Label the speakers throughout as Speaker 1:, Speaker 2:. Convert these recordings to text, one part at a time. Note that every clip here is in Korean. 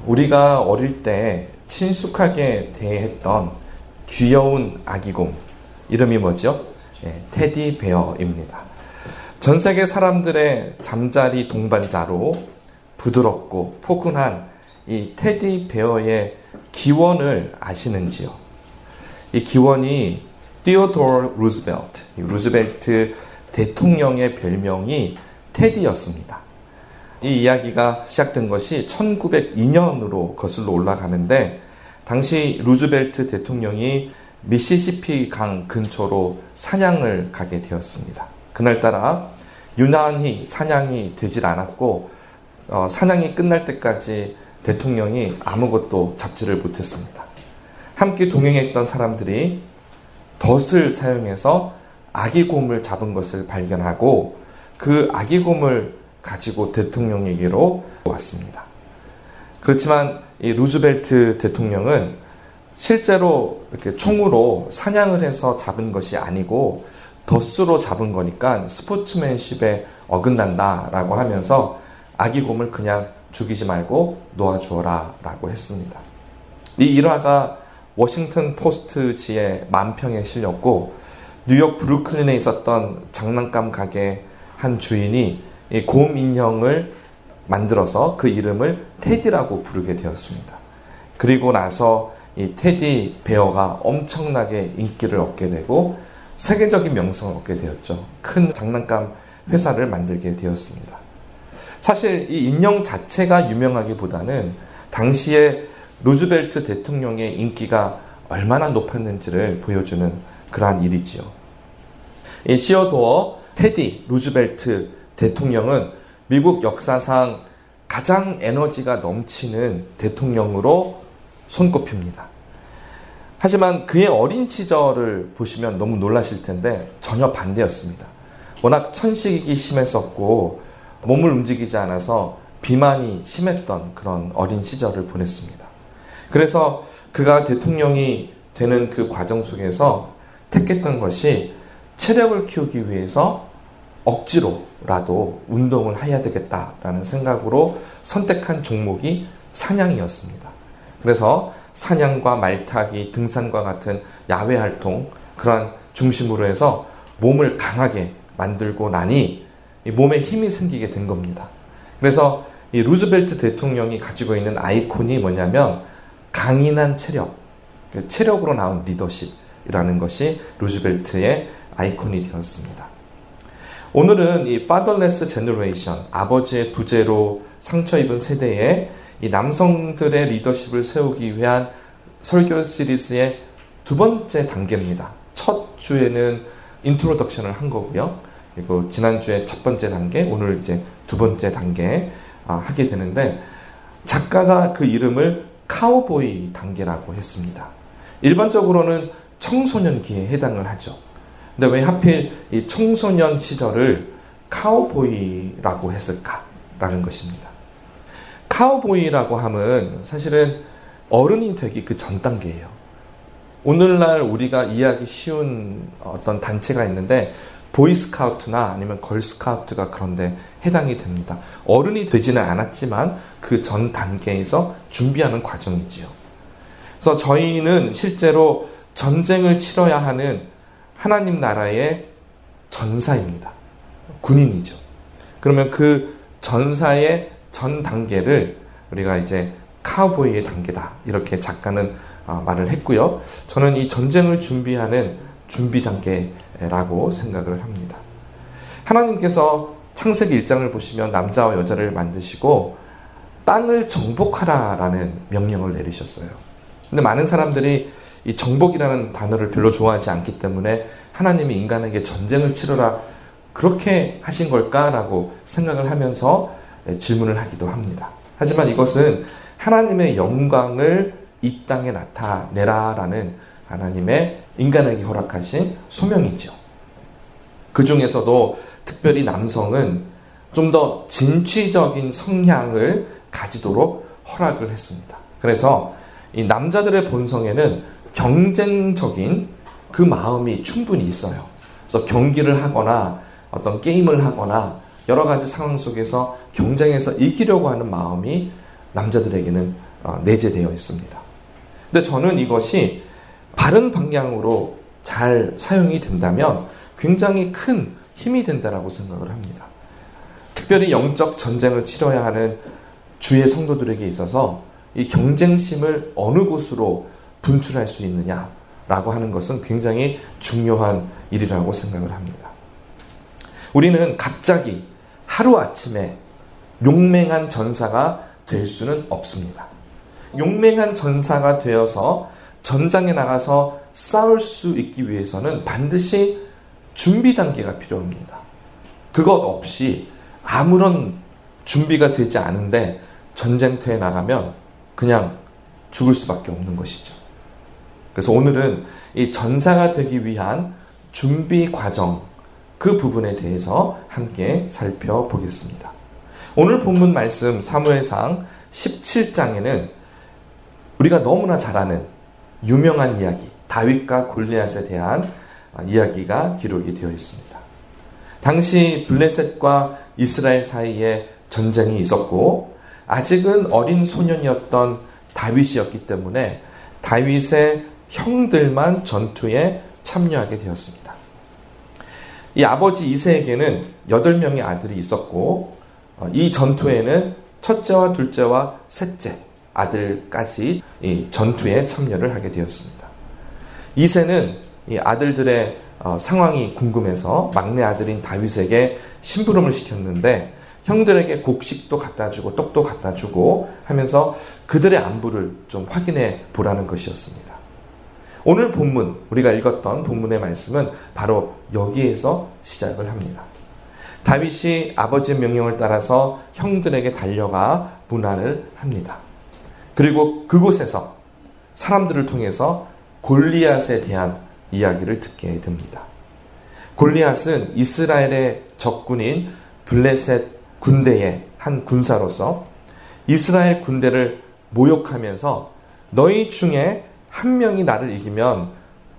Speaker 1: 우리가 어릴 때 친숙하게 대했던 귀여운 아기곰, 이름이 뭐죠? 테디베어입니다. 전 세계 사람들의 잠자리 동반자로 부드럽고 포근한 이 테디베어의 기원을 아시는지요? 이 기원이 티오도어 루즈벨트, 루즈벨트 대통령의 별명이 테디였습니다. 이 이야기가 시작된 것이 1902년으로 거슬러 올라가는데, 당시 루즈벨트 대통령이 미시시피 강 근처로 사냥을 가게 되었습니다. 그날따라 유난히 사냥이 되질 않았고 사냥이 끝날 때까지 대통령이 아무것도 잡지를 못했습니다. 함께 동행했던 사람들이 덫을 사용해서 아기곰을 잡은 것을 발견하고 그 아기곰을 가지고 대통령에게로 왔습니다. 그렇지만 이 루즈벨트 대통령은 실제로 이렇게 총으로 사냥을 해서 잡은 것이 아니고 덫으로 잡은 거니까 스포츠맨십에 어긋난다라고 하면서 아기곰을 그냥 죽이지 말고 놓아주어라 라고 했습니다. 이 일화가 워싱턴 포스트지에 만평에 실렸고, 뉴욕 브루클린에 있었던 장난감 가게 한 주인이 이 곰 인형을 만들어서 그 이름을 테디라고 부르게 되었습니다. 그리고 나서 이 테디 베어가 엄청나게 인기를 얻게 되고 세계적인 명성을 얻게 되었죠. 큰 장난감 회사를 만들게 되었습니다. 사실 이 인형 자체가 유명하기보다는 당시에 루즈벨트 대통령의 인기가 얼마나 높았는지를 보여주는 그러한 일이지요. 이 시어도어 테디 루즈벨트 대통령은 미국 역사상 가장 에너지가 넘치는 대통령으로 손꼽힙니다. 하지만 그의 어린 시절을 보시면 너무 놀라실 텐데 전혀 반대였습니다. 워낙 천식이 심했었고 몸을 움직이지 않아서 비만이 심했던 그런 어린 시절을 보냈습니다. 그래서 그가 대통령이 되는 그 과정 속에서 택했던 것이 체력을 키우기 위해서 억지로라도 운동을 해야 되겠다라는 생각으로 선택한 종목이 사냥이었습니다. 그래서 사냥과 말타기, 등산과 같은 야외 활동, 그러한 중심으로 해서 몸을 강하게 만들고 나니 이 몸에 힘이 생기게 된 겁니다. 그래서 이 루즈벨트 대통령이 가지고 있는 아이콘이 뭐냐면 강인한 체력, 체력으로 나온 리더십이라는 것이 루즈벨트의 아이콘이 되었습니다. 오늘은 이 fatherless generation, 아버지의 부재로 상처 입은 세대에 이 남성들의 리더십을 세우기 위한 설교 시리즈의 두 번째 단계입니다. 첫 주에는 인트로덕션을 한 거고요. 그리고 지난주에 첫 번째 단계, 오늘 이제 두 번째 단계 하게 되는데, 작가가 그 이름을 카우보이 단계라고 했습니다. 일반적으로는 청소년기에 해당을 하죠. 근데 왜 하필 이 청소년 시절을 카우보이라고 했을까라는 것입니다. 카우보이라고 함은 사실은 어른이 되기 그 전 단계예요. 오늘날 우리가 이해하기 쉬운 어떤 단체가 있는데 보이스카우트나 아니면 걸스카우트가 그런데 해당이 됩니다. 어른이 되지는 않았지만 그 전 단계에서 준비하는 과정이지요. 그래서 저희는 실제로 전쟁을 치러야 하는 하나님 나라의 전사입니다. 군인이죠. 그러면 그 전사의 전 단계를 우리가 이제 카우보이의 단계다, 이렇게 작가는 말을 했고요. 저는 이 전쟁을 준비하는 준비 단계라고 생각을 합니다. 하나님께서 창세기 1장을 보시면 남자와 여자를 만드시고 땅을 정복하라라는 명령을 내리셨어요. 근데 많은 사람들이 이 정복이라는 단어를 별로 좋아하지 않기 때문에 하나님이 인간에게 전쟁을 치러라 그렇게 하신 걸까라고 생각을 하면서 질문을 하기도 합니다. 하지만 이것은 하나님의 영광을 이 땅에 나타내라라는 하나님의 인간에게 허락하신 소명이죠. 그 중에서도 특별히 남성은 좀 더 진취적인 성향을 가지도록 허락을 했습니다. 그래서 이 남자들의 본성에는 경쟁적인 그 마음이 충분히 있어요. 그래서 경기를 하거나 어떤 게임을 하거나 여러 가지 상황 속에서 경쟁해서 이기려고 하는 마음이 남자들에게는 내재되어 있습니다. 근데 저는 이것이 바른 방향으로 잘 사용이 된다면 굉장히 큰 힘이 된다라고 생각을 합니다. 특별히 영적 전쟁을 치러야 하는 주의 성도들에게 있어서 이 경쟁심을 어느 곳으로 분출할 수 있느냐라고 하는 것은 굉장히 중요한 일이라고 생각을 합니다. 우리는 갑자기 하루아침에 용맹한 전사가 될 수는 없습니다. 용맹한 전사가 되어서 전장에 나가서 싸울 수 있기 위해서는 반드시 준비 단계가 필요합니다. 그것 없이 아무런 준비가 되지 않은데 전쟁터에 나가면 그냥 죽을 수밖에 없는 것이죠. 그래서 오늘은 이 전사가 되기 위한 준비 과정, 그 부분에 대해서 함께 살펴보겠습니다. 오늘 본문 말씀 사무엘상 17장에는 우리가 너무나 잘 아는 유명한 이야기, 다윗과 골리앗에 대한 이야기가 기록이 되어 있습니다. 당시 블레셋과 이스라엘 사이에 전쟁이 있었고 아직은 어린 소년이었던 다윗이었기 때문에 다윗의 형들만 전투에 참여하게 되었습니다. 이 아버지 이새에게는 8명의 아들이 있었고 이 전투에는 첫째와 둘째와 셋째 아들까지 이 전투에 참여를 하게 되었습니다. 이새는 이 아들들의 상황이 궁금해서 막내 아들인 다윗에게 심부름을 시켰는데 형들에게 곡식도 갖다 주고 떡도 갖다 주고 하면서 그들의 안부를 좀 확인해 보라는 것이었습니다. 오늘 본문, 우리가 읽었던 본문의 말씀은 바로 여기에서 시작을 합니다. 다윗이 아버지의 명령을 따라서 형들에게 달려가 문안을 합니다. 그리고 그곳에서 사람들을 통해서 골리앗에 대한 이야기를 듣게 됩니다. 골리앗은 이스라엘의 적군인 블레셋 군대의 한 군사로서 이스라엘 군대를 모욕하면서 너희 중에 한 명이 나를 이기면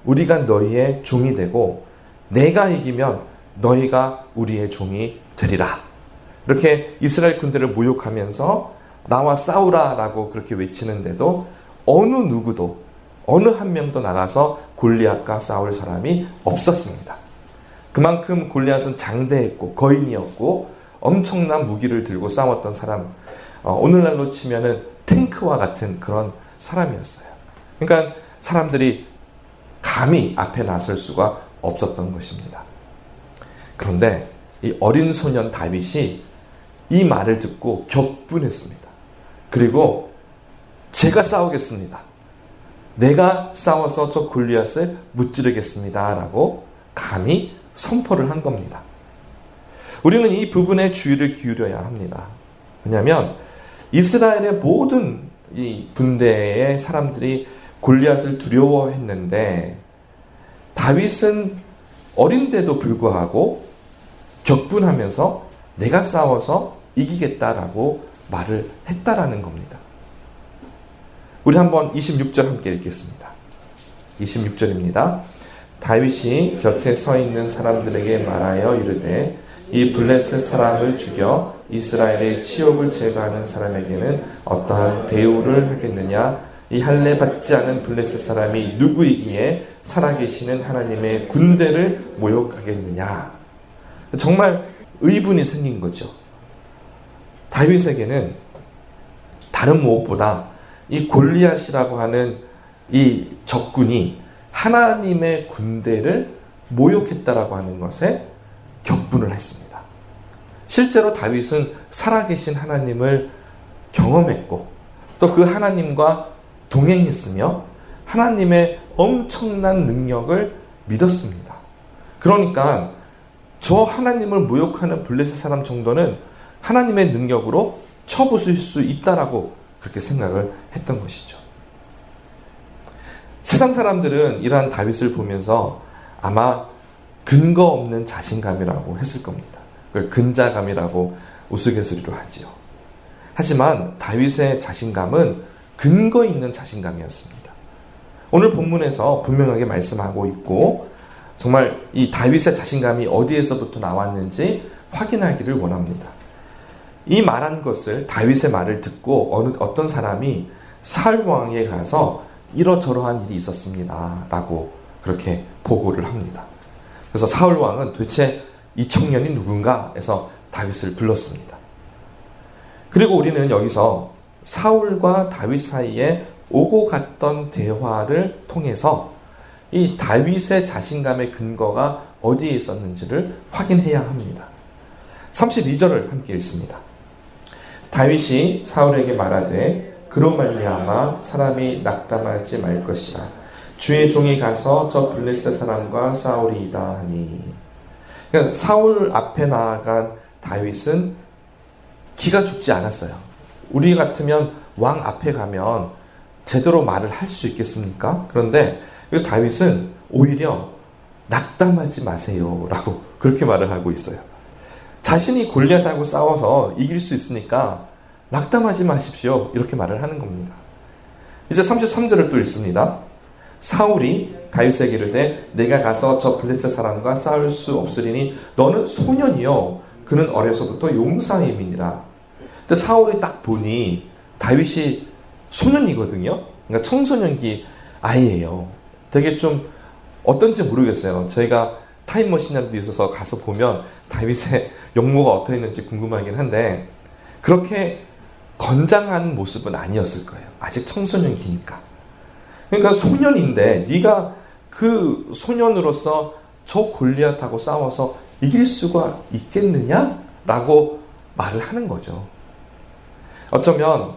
Speaker 1: 우리가 너희의 종이 되고 내가 이기면 너희가 우리의 종이 되리라. 이렇게 이스라엘 군대를 모욕하면서 나와 싸우라라고 그렇게 외치는데도 어느 누구도 어느 한 명도 나가서 골리앗과 싸울 사람이 없었습니다. 그만큼 골리앗은 장대했고 거인이었고 엄청난 무기를 들고 싸웠던 사람, 오늘날로 치면은 탱크와 같은 그런 사람이었어요. 그러니까 사람들이 감히 앞에 나설 수가 없었던 것입니다. 그런데 이 어린 소년 다윗이 이 말을 듣고 격분했습니다. 그리고 제가 싸우겠습니다. 내가 싸워서 저 골리앗을 무찌르겠습니다. 라고 감히 선포를 한 겁니다. 우리는 이 부분에 주의를 기울여야 합니다. 왜냐하면 이스라엘의 모든 이 군대의 사람들이 골리앗을 두려워했는데 다윗은 어린데도 불구하고 격분하면서 내가 싸워서 이기겠다라고 말을 했다라는 겁니다. 우리 한번 26절 함께 읽겠습니다. 26절입니다. 다윗이 곁에 서 있는 사람들에게 말하여 이르되 이 블레셋 사람을 죽여 이스라엘의 치욕을 제거하는 사람에게는 어떠한 대우를 하겠느냐? 이 할례 받지 않은 블레셋 사람이 누구이기에 살아계시는 하나님의 군대를 모욕하겠느냐? 정말 의문이 생긴 거죠. 다윗에게는 다른 무엇보다 이 골리앗이라고 하는 이 적군이 하나님의 군대를 모욕했다라고 하는 것에 격분을 했습니다. 실제로 다윗은 살아계신 하나님을 경험했고 또 그 하나님과 동행했으며 하나님의 엄청난 능력을 믿었습니다. 그러니까 저 하나님을 모욕하는 블레셋 사람 정도는 하나님의 능력으로 쳐부술 수 있다라고 그렇게 생각을 했던 것이죠. 세상 사람들은 이러한 다윗을 보면서 아마 근거 없는 자신감이라고 했을 겁니다. 그걸 근자감이라고 우스갯소리로 하지요. 하지만 다윗의 자신감은 근거 있는 자신감이었습니다. 오늘 본문에서 분명하게 말씀하고 있고 정말 이 다윗의 자신감이 어디에서부터 나왔는지 확인하기를 원합니다. 이 말한 것을 다윗의 말을 듣고 어떤 사람이 사울 왕에게 가서 이러저러한 일이 있었습니다 라고 그렇게 보고를 합니다. 그래서 사울 왕은 도대체 이 청년이 누군가 해서 다윗을 불렀습니다. 그리고 우리는 여기서 사울과 다윗 사이에 오고 갔던 대화를 통해서 이 다윗의 자신감의 근거가 어디에 있었는지를 확인해야 합니다. 32절을 함께 읽습니다. 다윗이 사울에게 말하되 그로 말미암아 사람이 낙담하지 말 것이라. 주의 종이 가서 저 블레셋 사람과 싸우리이다 하니. 그러니까 사울 앞에 나아간 다윗은 기가 죽지 않았어요. 우리 같으면 왕 앞에 가면 제대로 말을 할 수 있겠습니까? 그런데 그래서 다윗은 오히려 낙담하지 마세요 라고 그렇게 말을 하고 있어요. 자신이 골리앗하고 싸워서 이길 수 있으니까 낙담하지 마십시오 이렇게 말을 하는 겁니다. 이제 33절을 또 읽습니다. 사울이 다윗에게 이르되 내가 가서 저 블레셋 사람과 싸울 수 없으리니 너는 소년이요 그는 어려서부터 용사임이니라. 근데 사울이 딱 보니 다윗이 소년이거든요. 그러니까 청소년기 아이예요. 되게 좀 어떤지 모르겠어요. 저희가 타임머신이라도 있어서 가서 보면 다윗의 용모가 어떻게 있는지 궁금하긴 한데 그렇게 건장한 모습은 아니었을 거예요. 아직 청소년기니까. 그러니까 소년인데 네가 그 소년으로서 저 골리앗하고 싸워서 이길 수가 있겠느냐라고 말을 하는 거죠. 어쩌면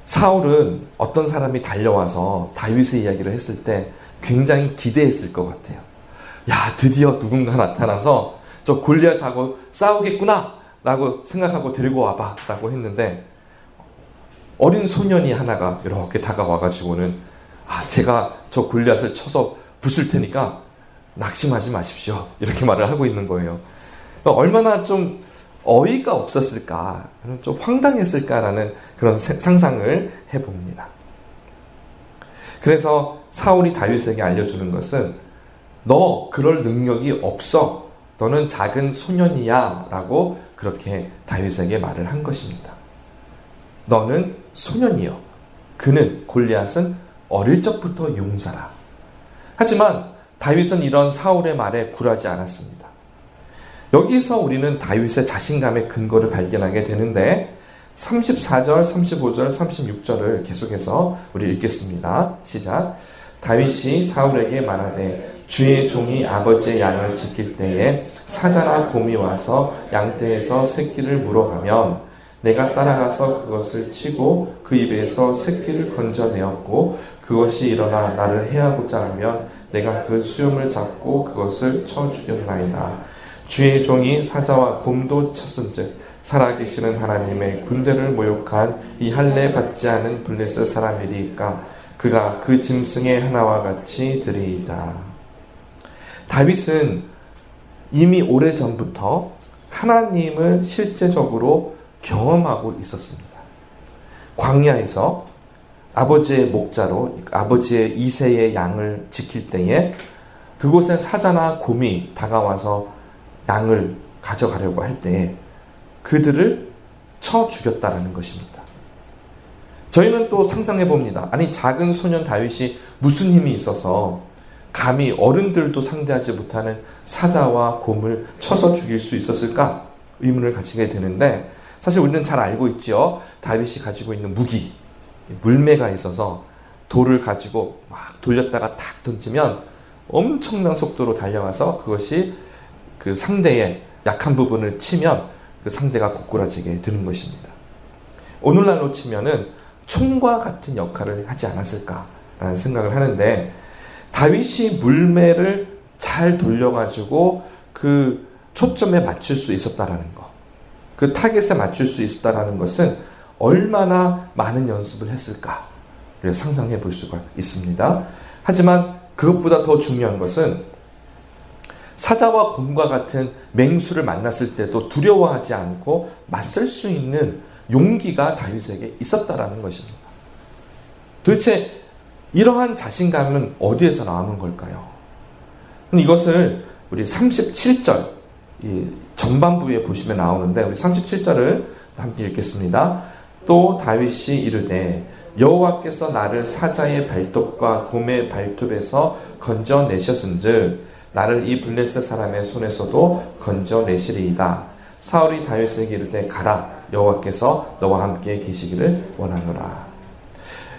Speaker 1: 사울은 어떤 사람이 달려와서 다윗의 이야기를 했을 때 굉장히 기대했을 것 같아요. 야, 드디어 누군가 나타나서 저 골리앗하고 싸우겠구나 라고 생각하고 데리고 와봐 라고 했는데 어린 소년이 하나가 이렇게 다가와가지고는 제가 저 골리앗을 쳐서 부술 테니까 낙심하지 마십시오 이렇게 말을 하고 있는 거예요. 얼마나 좀 어이가 없었을까, 좀 황당했을까라는 그런 상상을 해봅니다. 그래서 사울이 다윗에게 알려주는 것은 너 그럴 능력이 없어. 너는 작은 소년이야 라고 그렇게 다윗에게 말을 한 것입니다. 너는 소년이요. 그는 골리앗은 어릴 적부터 용사라. 하지만 다윗은 이런 사울의 말에 굴하지 않았습니다. 여기서 우리는 다윗의 자신감의 근거를 발견하게 되는데 34절, 35절, 36절을 계속해서 우리 읽겠습니다. 시작. 다윗이 사울에게 말하되 주의 종이 아버지의 양을 지킬 때에 사자나 곰이 와서 양떼에서 새끼를 물어가면 내가 따라가서 그것을 치고 그 입에서 새끼를 건져내었고 그것이 일어나 나를 해하고자 하면 내가 그 수염을 잡고 그것을 쳐 죽였나이다. 주의 종이 사자와 곰도 쳤은즉 살아계시는 하나님의 군대를 모욕한 이 할례 받지 않은 블레셋 사람이리까 그가 그 짐승의 하나와 같이 되리이다. 다윗은 이미 오래전부터 하나님을 실제적으로 경험하고 있었습니다. 광야에서 아버지의 목자로 아버지의 2세의 양을 지킬 때에 그곳에 사자나 곰이 다가와서 양을 가져가려고 할 때에 그들을 쳐 죽였다라는 것입니다. 저희는 또 상상해 봅니다. 아니 작은 소년 다윗이 무슨 힘이 있어서 감히 어른들도 상대하지 못하는 사자와 곰을 쳐서 죽일 수 있었을까? 의문을 가지게 되는데 사실 우리는 잘 알고 있죠. 다윗이 가지고 있는 무기, 물매가 있어서 돌을 가지고 막 돌렸다가 탁 던지면 엄청난 속도로 달려와서 그것이 그 상대의 약한 부분을 치면 그 상대가 고꾸라지게 되는 것입니다. 오늘날로 치면은 총과 같은 역할을 하지 않았을까라는 생각을 하는데 다윗이 물매를 잘 돌려가지고 그 초점에 맞출 수 있었다라는 것, 그 타겟에 맞출 수 있었다라는 것은 얼마나 많은 연습을 했을까를 상상해 볼 수가 있습니다. 하지만 그것보다 더 중요한 것은 사자와 곰과 같은 맹수를 만났을 때도 두려워하지 않고 맞설 수 있는 용기가 다윗에게 있었다라는 것입니다. 도대체 이러한 자신감은 어디에서 나오는 걸까요? 이것을 우리 37절 전반부에 보시면 나오는데 우리 37절을 함께 읽겠습니다. 또 다윗이 이르되 여호와께서 나를 사자의 발톱과 곰의 발톱에서 건져내셨은즉 나를 이 블레셋 사람의 손에서도 건져내시리이다. 사울이 다윗에게 이르되 가라, 여호와께서 너와 함께 계시기를 원하노라.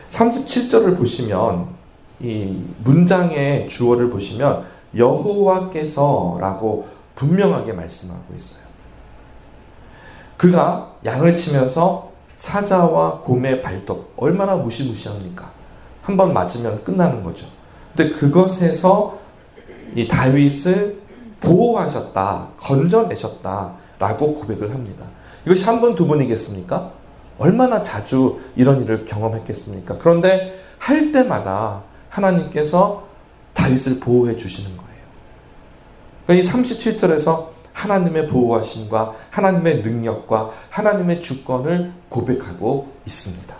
Speaker 1: 37절을 보시면 이 문장의 주어를 보시면 여호와께서라고 분명하게 말씀하고 있어요. 그가 양을 치면서 사자와 곰의 발톱, 얼마나 무시무시합니까? 한번 맞으면 끝나는 거죠. 근데 그것에서 이 다윗을 보호하셨다, 건져내셨다 라고 고백을 합니다. 이것이 한 번, 두 번이겠습니까? 얼마나 자주 이런 일을 경험했겠습니까? 그런데 할 때마다 하나님께서 다윗을 보호해 주시는 거예요. 그러니까 이 37절에서 하나님의 보호하심과 하나님의 능력과 하나님의 주권을 고백하고 있습니다.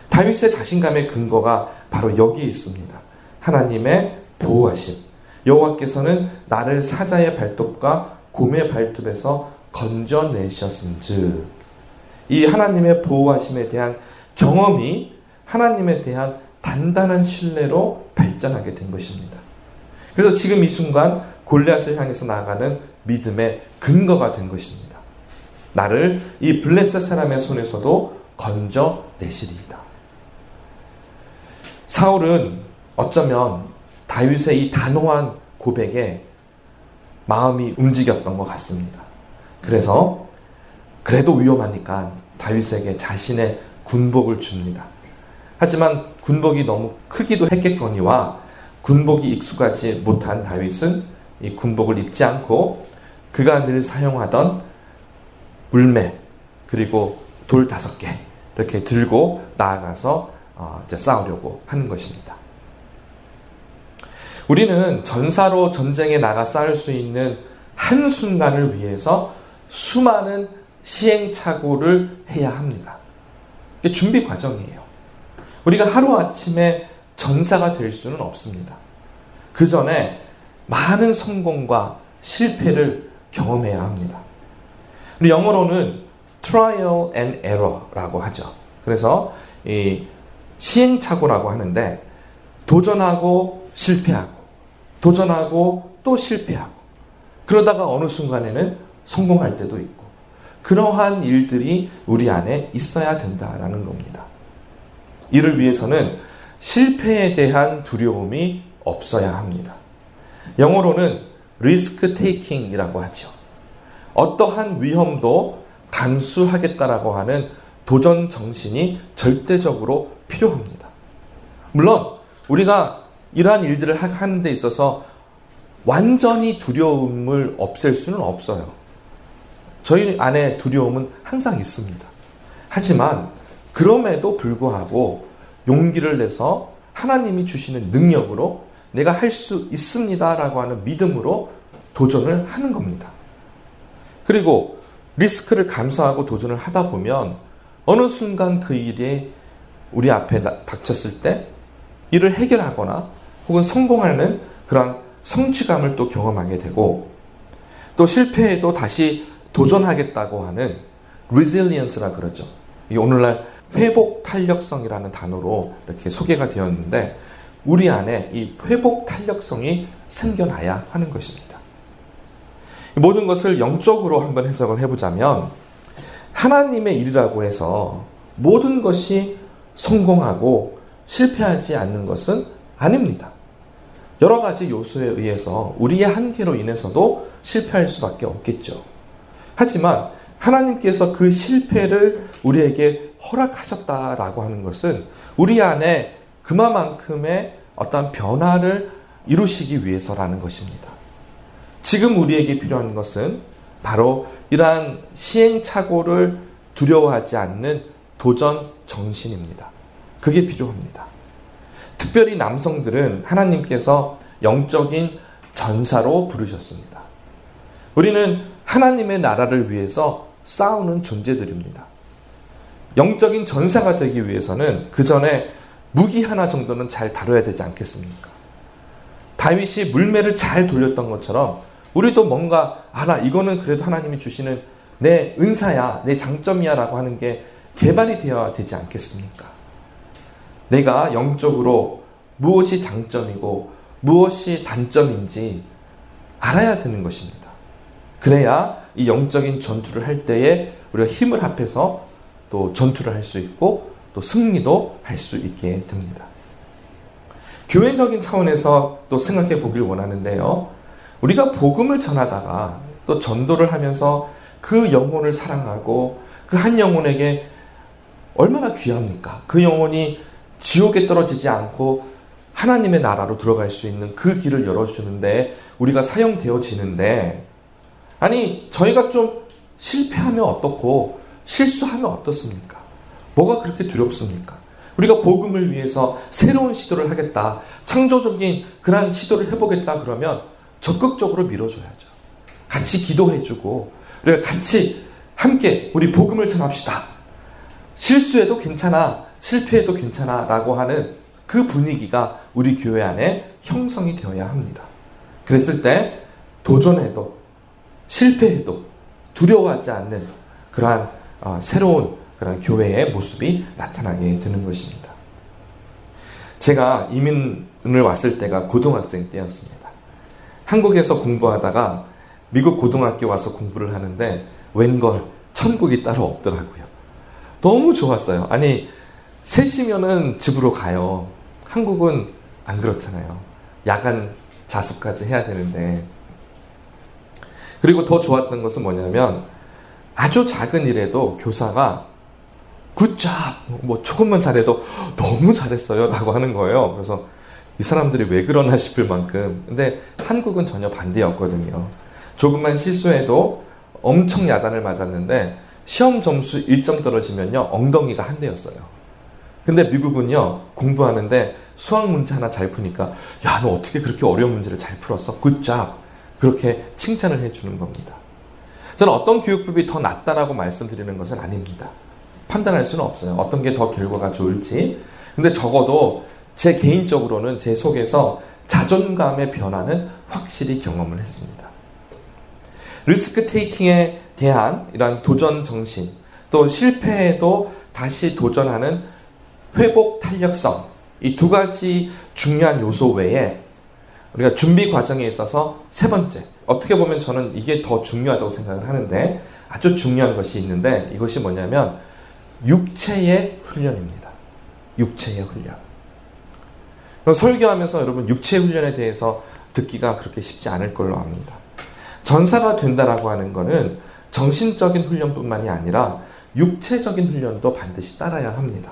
Speaker 1: 다윗의 자신감의 근거가 바로 여기에 있습니다. 하나님의 보호하심. 여호와께서는 나를 사자의 발톱과 곰의 발톱에서 건져내셨은즉, 이 하나님의 보호하심에 대한 경험이 하나님에 대한 단단한 신뢰로 발전하게 된 것입니다. 그래서 지금 이 순간 골리앗을 향해서 나아가는 믿음의 근거가 된 것입니다. 나를 이 블레셋 사람의 손에서도 건져내시리이다. 사울은 어쩌면 다윗의 이 단호한 고백에 마음이 움직였던 것 같습니다. 그래서 그래도 위험하니까 다윗에게 자신의 군복을 줍니다. 하지만 군복이 너무 크기도 했겠거니와 군복이 익숙하지 못한 다윗은 이 군복을 입지 않고 그가 늘 사용하던 물매 그리고 돌 5개 이렇게 들고 나아가서 이제 싸우려고 하는 것입니다. 우리는 전사로 전쟁에 나가 싸울 수 있는 한순간을 위해서 수많은 시행착오를 해야 합니다. 이게 준비 과정이에요. 우리가 하루아침에 전사가 될 수는 없습니다. 그 전에 많은 성공과 실패를 경험해야 합니다. 영어로는 trial and error라고 하죠. 그래서 이 시행착오라고 하는데 도전하고 실패하고 도전하고 또 실패하고 그러다가 어느 순간에는 성공할 때도 있고 그러한 일들이 우리 안에 있어야 된다라는 겁니다. 이를 위해서는 실패에 대한 두려움이 없어야 합니다. 영어로는 risk taking이라고 하죠. 어떠한 위험도 감수하겠다라고 하는 도전 정신이 절대적으로 필요합니다. 물론 우리가 이러한 일들을 하는 데 있어서 완전히 두려움을 없앨 수는 없어요. 저희 안에 두려움은 항상 있습니다. 하지만 그럼에도 불구하고 용기를 내서 하나님이 주시는 능력으로 내가 할 수 있습니다라고 하는 믿음으로 도전을 하는 겁니다. 그리고 리스크를 감수하고 도전을 하다 보면 어느 순간 그 일이 우리 앞에 닥쳤을 때 이를 해결하거나 혹은 성공하는 그런 성취감을 또 경험하게 되고 또 실패해도 다시 도전하겠다고 하는 resilience라 그러죠. 이게 오늘날 회복 탄력성이라는 단어로 이렇게 소개가 되었는데 우리 안에 이 회복 탄력성이 생겨나야 하는 것입니다. 모든 것을 영적으로 한번 해석을 해보자면 하나님의 일이라고 해서 모든 것이 성공하고 실패하지 않는 것은 아닙니다. 여러 가지 요소에 의해서 우리의 한계로 인해서도 실패할 수밖에 없겠죠. 하지만 하나님께서 그 실패를 우리에게 허락하셨다라고 하는 것은 우리 안에 그만큼의 어떤 변화를 이루시기 위해서라는 것입니다. 지금 우리에게 필요한 것은 바로 이러한 시행착오를 두려워하지 않는 도전 정신입니다. 그게 필요합니다. 특별히 남성들은 하나님께서 영적인 전사로 부르셨습니다. 우리는 하나님의 나라를 위해서 싸우는 존재들입니다. 영적인 전사가 되기 위해서는 그 전에 무기 하나 정도는 잘 다뤄야 되지 않겠습니까? 다윗이 물매를 잘 돌렸던 것처럼 우리도 뭔가 나 이거는 그래도 하나님이 주시는 내 은사야, 내 장점이야 라고 하는 게 개발이 되어야 되지 않겠습니까? 내가 영적으로 무엇이 장점이고 무엇이 단점인지 알아야 되는 것입니다. 그래야 이 영적인 전투를 할 때에 우리가 힘을 합해서 또 전투를 할 수 있고 또 승리도 할 수 있게 됩니다. 교회적인 차원에서 또 생각해 보길 원하는데요. 우리가 복음을 전하다가 또 전도를 하면서 그 영혼을 사랑하고 그 한 영혼에게 얼마나 귀합니까? 그 영혼이 지옥에 떨어지지 않고 하나님의 나라로 들어갈 수 있는 그 길을 열어주는데 우리가 사용되어지는데, 아니 저희가 좀 실패하면 어떻고 실수하면 어떻습니까? 뭐가 그렇게 두렵습니까? 우리가 복음을 위해서 새로운 시도를 하겠다, 창조적인 그런 시도를 해보겠다 그러면 적극적으로 밀어줘야죠. 같이 기도해주고 우리가 같이 함께 우리 복음을 전합시다. 실수해도 괜찮아, 실패해도 괜찮아 라고 하는 그 분위기가 우리 교회 안에 형성이 되어야 합니다. 그랬을 때 도전해도 실패해도 두려워하지 않는 그러한 새로운 그런 교회의 모습이 나타나게 되는 것입니다. 제가 이민을 왔을 때가 고등학생 때였습니다. 한국에서 공부하다가 미국 고등학교 와서 공부를 하는데 웬걸 천국이 따로 없더라고요. 너무 좋았어요. 아니 3시면은 집으로 가요. 한국은 안 그렇잖아요. 야간 자습까지 해야 되는데. 그리고 더 좋았던 것은 뭐냐면 아주 작은 일에도 교사가 굿잡, 뭐 조금만 잘해도 너무 잘했어요 라고 하는 거예요. 그래서 이 사람들이 왜 그러나 싶을 만큼. 근데 한국은 전혀 반대였거든요. 조금만 실수해도 엄청 야단을 맞았는데 시험 점수 1점 떨어지면요 엉덩이가 한 대였어요. 근데 미국은요 공부하는데 수학 문제 하나 잘 푸니까 야, 너 어떻게 그렇게 어려운 문제를 잘 풀었어? 굿잡. 그렇게 칭찬을 해주는 겁니다. 저는 어떤 교육법이 더 낫다라고 말씀드리는 것은 아닙니다. 판단할 수는 없어요. 어떤 게 더 결과가 좋을지. 근데 적어도 제 개인적으로는 제 속에서 자존감의 변화는 확실히 경험을 했습니다. 리스크 테이킹에 대한 이런 도전 정신, 또 실패에도 다시 도전하는 회복 탄력성, 이 두 가지 중요한 요소 외에 우리가 준비 과정에 있어서 세 번째, 어떻게 보면 저는 이게 더 중요하다고 생각을 하는데 아주 중요한 것이 있는데 이것이 뭐냐면 육체의 훈련입니다. 육체의 훈련. 설교하면서 여러분 육체의 훈련에 대해서 듣기가 그렇게 쉽지 않을 걸로 압니다. 전사가 된다라고 하는 것은 정신적인 훈련뿐만이 아니라 육체적인 훈련도 반드시 따라야 합니다.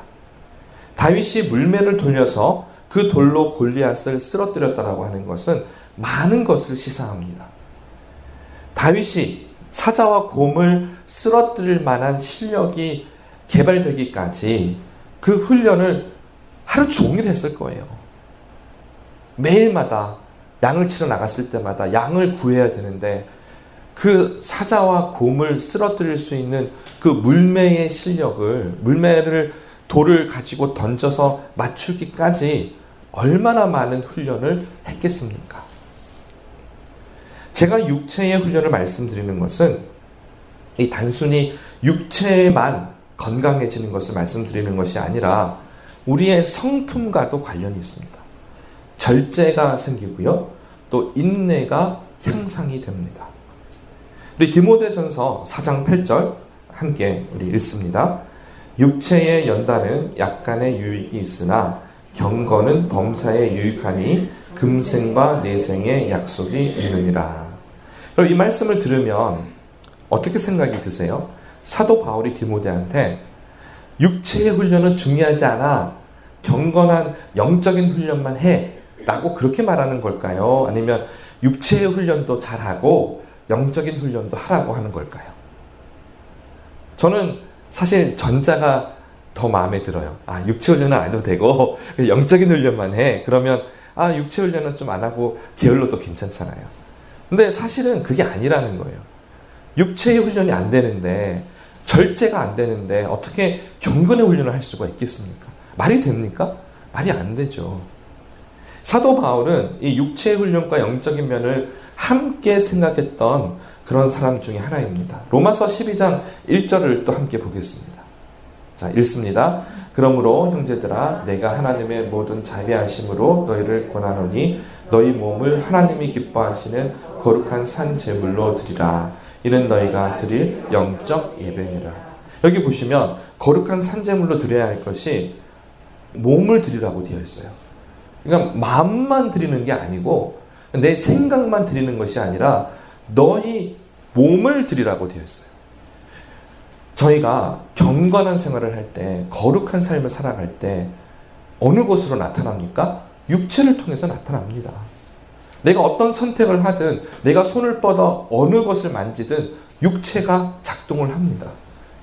Speaker 1: 다윗이 물매를 돌려서 그 돌로 골리앗을 쓰러뜨렸다라고 하는 것은 많은 것을 시사합니다. 다윗이 사자와 곰을 쓰러뜨릴 만한 실력이 개발되기까지 그 훈련을 하루 종일 했을 거예요. 매일마다 양을 치러 나갔을 때마다 양을 구해야 되는데 그 사자와 곰을 쓰러뜨릴 수 있는 그 물매의 실력을, 물매를 돌을 가지고 던져서 맞추기까지 얼마나 많은 훈련을 했겠습니까? 제가 육체의 훈련을 말씀드리는 것은 이 단순히 육체만 건강해지는 것을 말씀드리는 것이 아니라 우리의 성품과도 관련이 있습니다. 절제가 생기고요. 또 인내가 향상이 됩니다. 우리 디모데전서 4장 8절 함께 우리 읽습니다. 육체의 연단은 약간의 유익이 있으나 경건은 범사에 유익하니 금생과 내생의 약속이 있느니라. 이 말씀을 들으면 어떻게 생각이 드세요? 사도 바울이 디모데한테 육체의 훈련은 중요하지 않아, 경건한 영적인 훈련만 해 라고 그렇게 말하는 걸까요? 아니면 육체의 훈련도 잘하고 영적인 훈련도 하라고 하는 걸까요? 저는 사실 전자가 더 마음에 들어요. 육체 훈련은 안 해도 되고 영적인 훈련만 해. 그러면 육체 훈련은 좀 안 하고 게을러도 괜찮잖아요. 근데 사실은 그게 아니라는 거예요. 육체의 훈련이 안 되는데, 절제가 안 되는데 어떻게 경건의 훈련을 할 수가 있겠습니까? 말이 됩니까? 말이 안 되죠. 사도 바울은 이 육체의 훈련과 영적인 면을 함께 생각했던 그런 사람 중에 하나입니다. 로마서 12장 1절을 또 함께 보겠습니다. 자, 읽습니다. 그러므로 형제들아 내가 하나님의 모든 자비하심으로 너희를 권하노니 너희 몸을 하나님이 기뻐하시는 거룩한 산 제물로 드리라. 이는 너희가 드릴 영적 예배니라. 여기 보시면 거룩한 산 제물로 드려야 할 것이 몸을 드리라고 되어 있어요. 그러니까 마음만 드리는 게 아니고 내 생각만 드리는 것이 아니라 너희 몸을 드리라고 되어 있어요. 저희가 경건한 생활을 할 때, 거룩한 삶을 살아갈 때 어느 것으로 나타납니까? 육체를 통해서 나타납니다. 내가 어떤 선택을 하든 내가 손을 뻗어 어느 것을 만지든 육체가 작동을 합니다.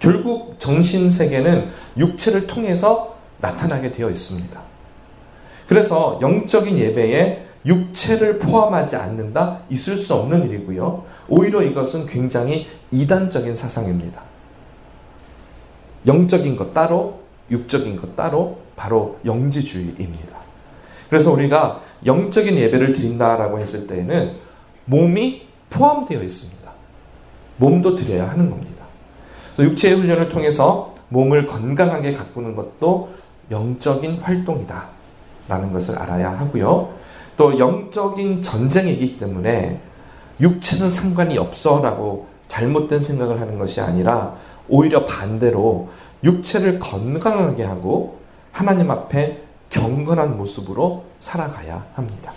Speaker 1: 결국 정신세계는 육체를 통해서 나타나게 되어 있습니다. 그래서 영적인 예배에 육체를 포함하지 않는다? 있을 수 없는 일이고요. 오히려 이것은 굉장히 이단적인 사상입니다. 영적인 것 따로, 육적인 것 따로, 바로 영지주의입니다. 그래서 우리가 영적인 예배를 드린다라고 했을 때에는 몸이 포함되어 있습니다. 몸도 드려야 하는 겁니다. 그래서 육체의 훈련을 통해서 몸을 건강하게 가꾸는 것도 영적인 활동이다 라는 것을 알아야 하고요. 또 영적인 전쟁이기 때문에 육체는 상관이 없어 라고 잘못된 생각을 하는 것이 아니라 오히려 반대로 육체를 건강하게 하고 하나님 앞에 경건한 모습으로 살아가야 합니다.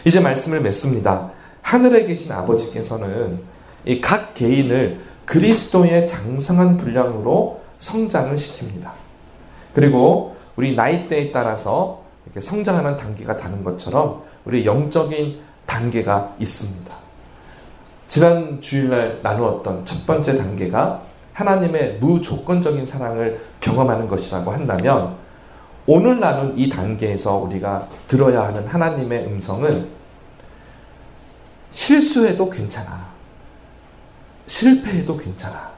Speaker 1: 이제 말씀을 맺습니다. 하늘에 계신 아버지께서는 이 각 개인을 그리스도의 장성한 분량으로 성장을 시킵니다. 그리고 우리 나이대에 따라서 이렇게 성장하는 단계가 다른 것처럼 우리 영적인 단계가 있습니다. 지난 주일날 나누었던 첫 번째 단계가 하나님의 무조건적인 사랑을 경험하는 것이라고 한다면 오늘 나눈 이 단계에서 우리가 들어야 하는 하나님의 음성은 실수해도 괜찮아. 실패해도 괜찮아.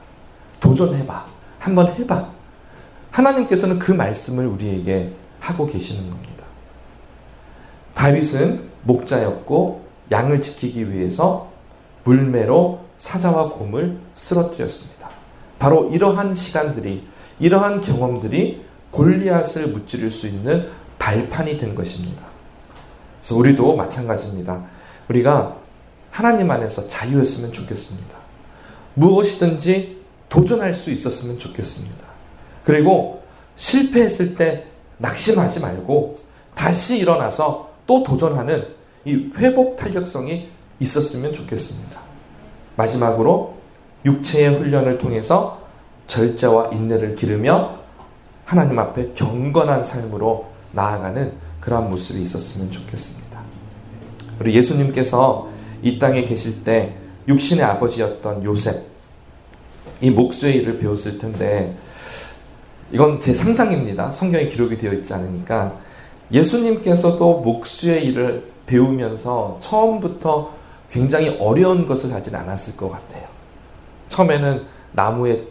Speaker 1: 도전해봐. 한번 해봐. 하나님께서는 그 말씀을 우리에게 하고 계시는 겁니다. 다윗은 목자였고 양을 지키기 위해서 물매로 사자와 곰을 쓰러뜨렸습니다. 바로 이러한 시간들이, 이러한 경험들이 골리앗을 무찌를 수 있는 발판이 된 것입니다. 그래서 우리도 마찬가지입니다. 우리가 하나님 안에서 자유했으면 좋겠습니다. 무엇이든지 도전할 수 있었으면 좋겠습니다. 그리고 실패했을 때 낙심하지 말고 다시 일어나서 또 도전하는 이 회복 탄력성이 있었으면 좋겠습니다. 마지막으로 육체의 훈련을 통해서 절제와 인내를 기르며 하나님 앞에 경건한 삶으로 나아가는 그러한 모습이 있었으면 좋겠습니다. 우리 예수님께서 이 땅에 계실 때 육신의 아버지였던 요셉, 이 목수의 일을 배웠을 텐데 이건 제 상상입니다. 성경에 기록이 되어 있지 않으니까 예수님께서도 목수의 일을 배우면서 처음부터 굉장히 어려운 것을 하진 않았을 것 같아요. 처음에는 나무에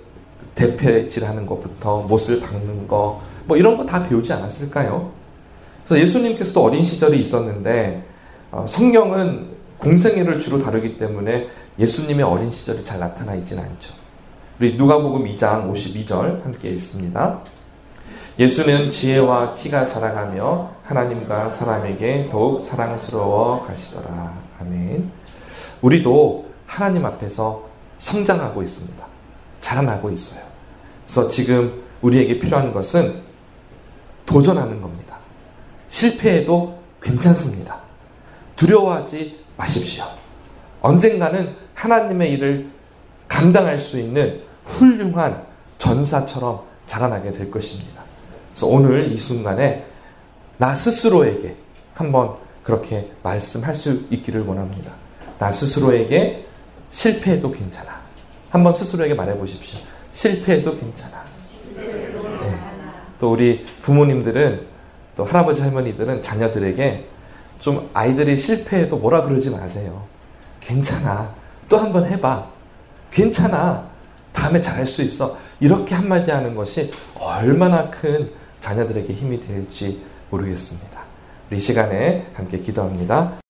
Speaker 1: 대패질하는 것부터 못을 박는 거 뭐 이런 거 다 배우지 않았을까요? 그래서 예수님께서도 어린 시절이 있었는데 성경은 공생애를 주로 다루기 때문에 예수님의 어린 시절이 잘 나타나 있지는 않죠. 우리 누가복음 2장 52절 함께 읽습니다. 예수는 지혜와 키가 자라가며 하나님과 사람에게 더욱 사랑스러워 가시더라. 아멘. 우리도 하나님 앞에서 성장하고 있습니다. 자라나고 있어요. 그래서 지금 우리에게 필요한 것은 도전하는 겁니다. 실패해도 괜찮습니다. 두려워하지 마십시오. 언젠가는 하나님의 일을 감당할 수 있는 훌륭한 전사처럼 자라나게 될 것입니다. 그래서 오늘 이 순간에 나 스스로에게 한번 그렇게 말씀할 수 있기를 원합니다. 나 스스로에게 실패해도 괜찮아. 한번 스스로에게 말해보십시오. 실패해도 괜찮아. 네. 또 우리 부모님들은 또 할아버지 할머니들은 자녀들에게 좀 아이들이 실패해도 뭐라 그러지 마세요. 괜찮아. 또 한번 해봐. 괜찮아. 다음에 잘할 수 있어. 이렇게 한마디 하는 것이 얼마나 큰 자녀들에게 힘이 될지 모르겠습니다. 우리 이 시간에 함께 기도합니다.